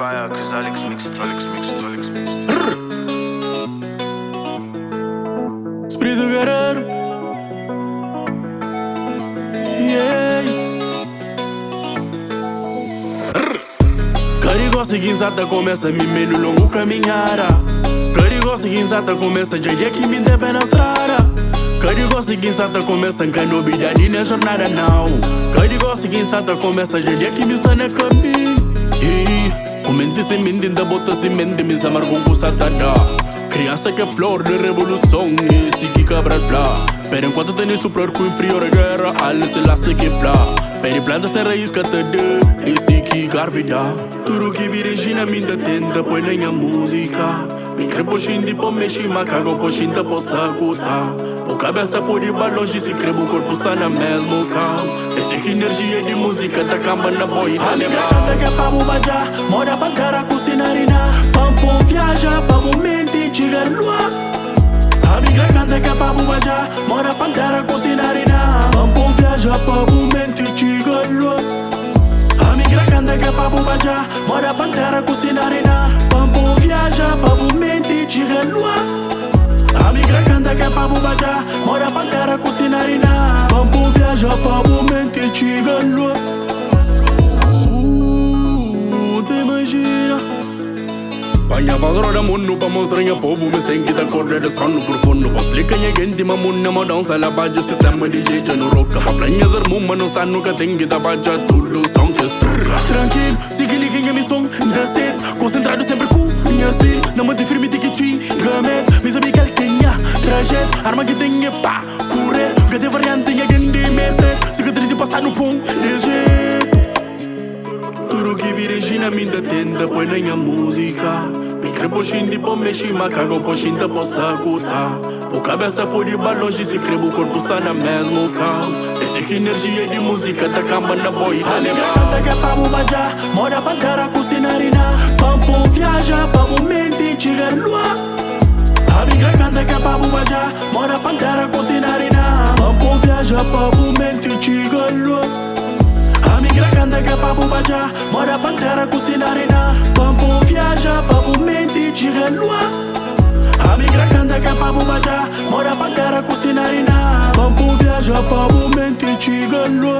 fire, cause Alex mixed. Espírito guerreiro. Yeah. Carigosa guinzada começa a me no longo caminhar. Carigosa guinzada começa a dia que me deve na estrada. Carigosa guinzada começa a novidade na jornada não. Carigosa guinzada começa a dia que me está na caminho. Comente semente da bota semente me samar com custada. Criança que é flor de revolução, esse que cabra flá. Pero enquanto tem suprar com inferior a guerra, alle se lasse que flá. Pero planta sem raiz que te dê, esse que carvida. Tudo que virigina minda tenta, põe na minha música. Me crê poxinho de pô mexi, macaco poxinho da possa cutar. O cabeça por ir longe, se crê o corpo está na mesmo carro. Esse que energia de música da cama na boi. A minha canta que é pra bubajar, mora pra cara cocinarina. Pampo viaja, pra mente chegar lua. A minha canta que é pra bubajar, mora pra cara cocinarina. Pampo viaja, pra mente chegar lua. A minha canta que é pra bubajar, mora pra cara cocinarina. Pampo viaja, pra mente chegar lua. A migra canta que é pra bubajar, mora pra terra cocinarina. Pampo viaja pra mente chega lua. Te imagina. Panha faz roda mundo pra mostrar a povo, mas tem que dar corda de sono profundo. Pra explicar a gente, mas mundo não dança, ela bate o sistema de jeito no roca. Pra flanhas armuma, não sabe nunca tem que dar bate tudo, som que estrga. Tranquilo, siga liguem a missão, dá certo. Concentrado sempre com minha estilo, não mantém firme, tem que chingar. Me sabe que ele tenha trajeto, arma que tenha pá, correr. Cada variante tem alguém de meter, cicatriz de passar no pão, de jeito. Tudo que virigina minda tenta, põe na minha música. Me crê poxinho de pô mexi, macaco poxinho da possa cutar. O cabeça por ir longe, se crê o corpo está na mesmo carro. Esse que energia de música da cama na boi. A minha canta que é pra bubajar, mora pra terra cocinarina. Pampo viaja, pra mente chegar lua. A minha canta que é pra bubajar, mora pra terra cocinarina. Pampo viaja, pra mente chegar lua. A migra canta que é pra bubajar, mora pra terra cocinarina. Pampo viaja, pra mente chega lua. A migra canta que é pra bubajar, mora pra terra cocinarina. Pampo viaja, pra mente chega lua.